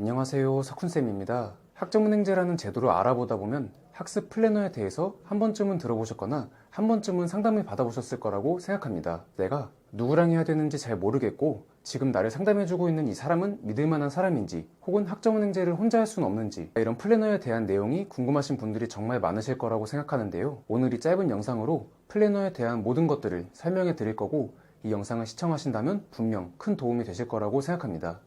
안녕하세요, 석훈쌤입니다. 학점은행제라는 제도를 알아보다 보면 학습 플래너에 대해서 한 번쯤은 들어보셨거나 한 번쯤은 상담을 받아보셨을 거라고 생각합니다. 내가 누구랑 해야 되는지 잘 모르겠고 지금 나를 상담해주고 있는 이 사람은 믿을 만한 사람인지 혹은 학점은행제를 혼자 할 수는 없는지 이런 플래너에 대한 내용이 궁금하신 분들이 정말 많으실 거라고 생각하는데요. 오늘 이 짧은 영상으로 플래너에 대한 모든 것들을 설명해 드릴 거고 이 영상을 시청하신다면 분명 큰 도움이 되실 거라고 생각합니다.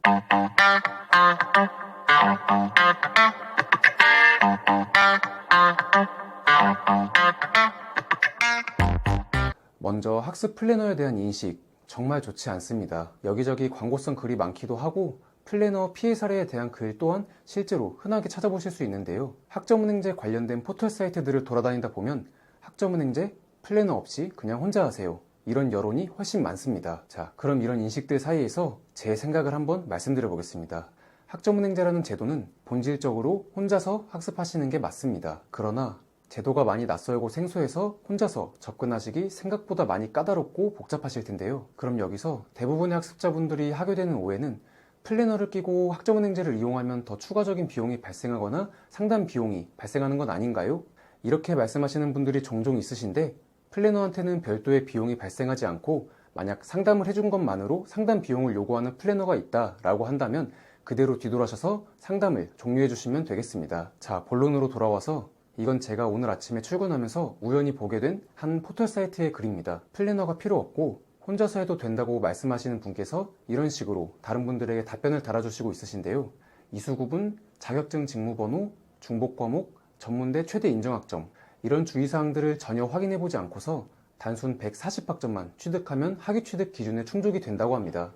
먼저 학습 플래너에 대한 인식 정말 좋지 않습니다. 여기저기 광고성 글이 많기도 하고 플래너 피해 사례에 대한 글 또한 실제로 흔하게 찾아보실 수 있는데요. 학점은행제 관련된 포털 사이트들을 돌아다니다 보면 학점은행제 플래너 없이 그냥 혼자 하세요, 이런 여론이 훨씬 많습니다. 자, 그럼 이런 인식들 사이에서 제 생각을 한번 말씀드려 보겠습니다. 학점은행제라는 제도는 본질적으로 혼자서 학습하시는 게 맞습니다. 그러나 제도가 많이 낯설고 생소해서 혼자서 접근하시기 생각보다 많이 까다롭고 복잡하실 텐데요. 그럼 여기서 대부분의 학습자분들이 하게 되는 오해는 플래너를 끼고 학점은행제를 이용하면 더 추가적인 비용이 발생하거나 상담 비용이 발생하는 건 아닌가요? 이렇게 말씀하시는 분들이 종종 있으신데 플래너한테는 별도의 비용이 발생하지 않고 만약 상담을 해준 것만으로 상담 비용을 요구하는 플래너가 있다라고 한다면 그대로 뒤돌아셔서 상담을 종료해 주시면 되겠습니다. 자, 본론으로 돌아와서 이건 제가 오늘 아침에 출근하면서 우연히 보게 된 한 포털 사이트의 글입니다. 플래너가 필요 없고 혼자서 해도 된다고 말씀하시는 분께서 이런 식으로 다른 분들에게 답변을 달아주시고 있으신데요. 이수급은 자격증 직무번호, 중복 과목, 전문대 최대 인정학점 이런 주의사항들을 전혀 확인해보지 않고서 단순 140학점만 취득하면 학위 취득 기준에 충족이 된다고 합니다.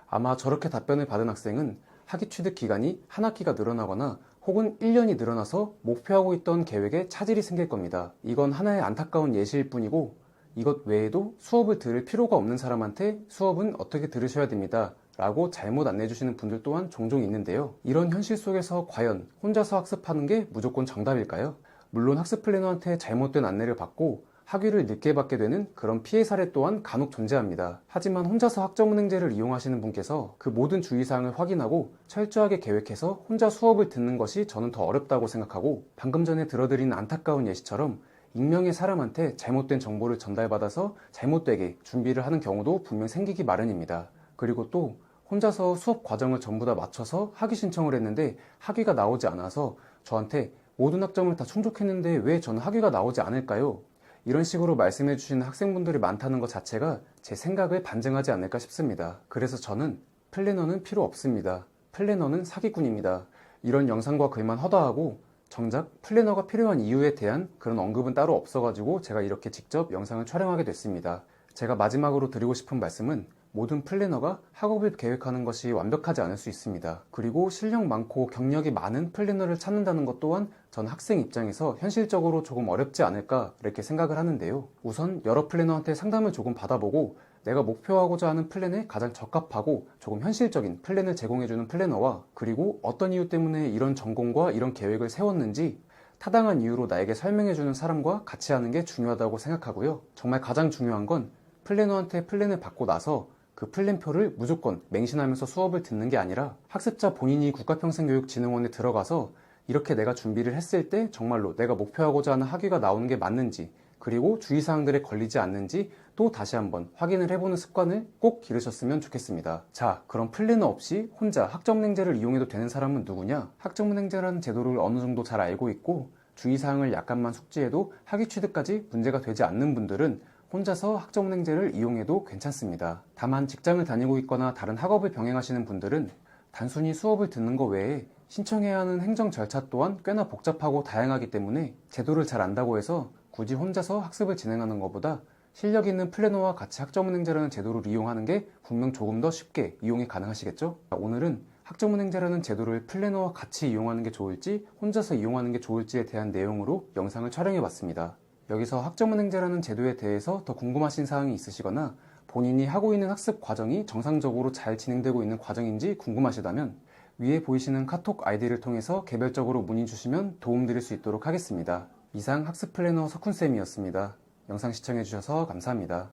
아마 저렇게 답변을 받은 학생은 학위 취득 기간이 한 학기가 늘어나거나 혹은 1년이 늘어나서 목표하고 있던 계획에 차질이 생길 겁니다. 이건 하나의 안타까운 예시일 뿐이고 이것 외에도 수업을 들을 필요가 없는 사람한테 수업은 어떻게 들으셔야 됩니다 라고 잘못 안내해주시는 분들 또한 종종 있는데요. 이런 현실 속에서 과연 혼자서 학습하는 게 무조건 정답일까요? 물론 학습 플래너한테 잘못된 안내를 받고 학위를 늦게 받게 되는 그런 피해 사례 또한 간혹 존재합니다. 하지만 혼자서 학점은행제를 이용하시는 분께서 그 모든 주의사항을 확인하고 철저하게 계획해서 혼자 수업을 듣는 것이 저는 더 어렵다고 생각하고, 방금 전에 들어드린 안타까운 예시처럼 익명의 사람한테 잘못된 정보를 전달받아서 잘못되게 준비를 하는 경우도 분명 생기기 마련입니다. 그리고 또 혼자서 수업 과정을 전부 다 맞춰서 학위 신청을 했는데 학위가 나오지 않아서 저한테 모든 학점을 다 충족했는데 왜 저는 학위가 나오지 않을까요? 이런 식으로 말씀해 주시는 학생분들이 많다는 것 자체가 제 생각을 반증하지 않을까 싶습니다. 그래서 저는 플래너는 필요 없습니다. 플래너는 사기꾼입니다. 이런 영상과 글만 허다하고 정작 플래너가 필요한 이유에 대한 그런 언급은 따로 없어가지고 제가 이렇게 직접 영상을 촬영하게 됐습니다. 제가 마지막으로 드리고 싶은 말씀은 모든 플래너가 학업을 계획하는 것이 완벽하지 않을 수 있습니다. 그리고 실력 많고 경력이 많은 플래너를 찾는다는 것 또한 전 학생 입장에서 현실적으로 조금 어렵지 않을까 이렇게 생각을 하는데요. 우선 여러 플래너한테 상담을 조금 받아보고 내가 목표하고자 하는 플랜에 가장 적합하고 조금 현실적인 플랜을 제공해주는 플래너와, 그리고 어떤 이유 때문에 이런 전공과 이런 계획을 세웠는지 타당한 이유로 나에게 설명해주는 사람과 같이 하는 게 중요하다고 생각하고요. 정말 가장 중요한 건 플래너한테 플랜을 받고 나서 그 플랜표를 무조건 맹신하면서 수업을 듣는 게 아니라 학습자 본인이 국가평생교육진흥원에 들어가서 이렇게 내가 준비를 했을 때 정말로 내가 목표하고자 하는 학위가 나오는 게 맞는지, 그리고 주의사항들에 걸리지 않는지 또 다시 한번 확인을 해보는 습관을 꼭 기르셨으면 좋겠습니다. 자, 그럼 플래너 없이 혼자 학점은행제를 이용해도 되는 사람은 누구냐? 학점은행제라는 제도를 어느 정도 잘 알고 있고 주의사항을 약간만 숙지해도 학위 취득까지 문제가 되지 않는 분들은 혼자서 학점은행제를 이용해도 괜찮습니다. 다만 직장을 다니고 있거나 다른 학업을 병행하시는 분들은 단순히 수업을 듣는 것 외에 신청해야 하는 행정 절차 또한 꽤나 복잡하고 다양하기 때문에 제도를 잘 안다고 해서 굳이 혼자서 학습을 진행하는 것보다 실력 있는 플래너와 같이 학점은행제라는 제도를 이용하는 게 분명 조금 더 쉽게 이용이 가능하시겠죠? 오늘은 학점은행제라는 제도를 플래너와 같이 이용하는 게 좋을지 혼자서 이용하는 게 좋을지에 대한 내용으로 영상을 촬영해 봤습니다. 여기서 학점은행제라는 제도에 대해서 더 궁금하신 사항이 있으시거나 본인이 하고 있는 학습 과정이 정상적으로 잘 진행되고 있는 과정인지 궁금하시다면 위에 보이시는 카톡 아이디를 통해서 개별적으로 문의 주시면 도움드릴 수 있도록 하겠습니다. 이상 학습 플래너 석훈쌤이었습니다. 영상 시청해주셔서 감사합니다.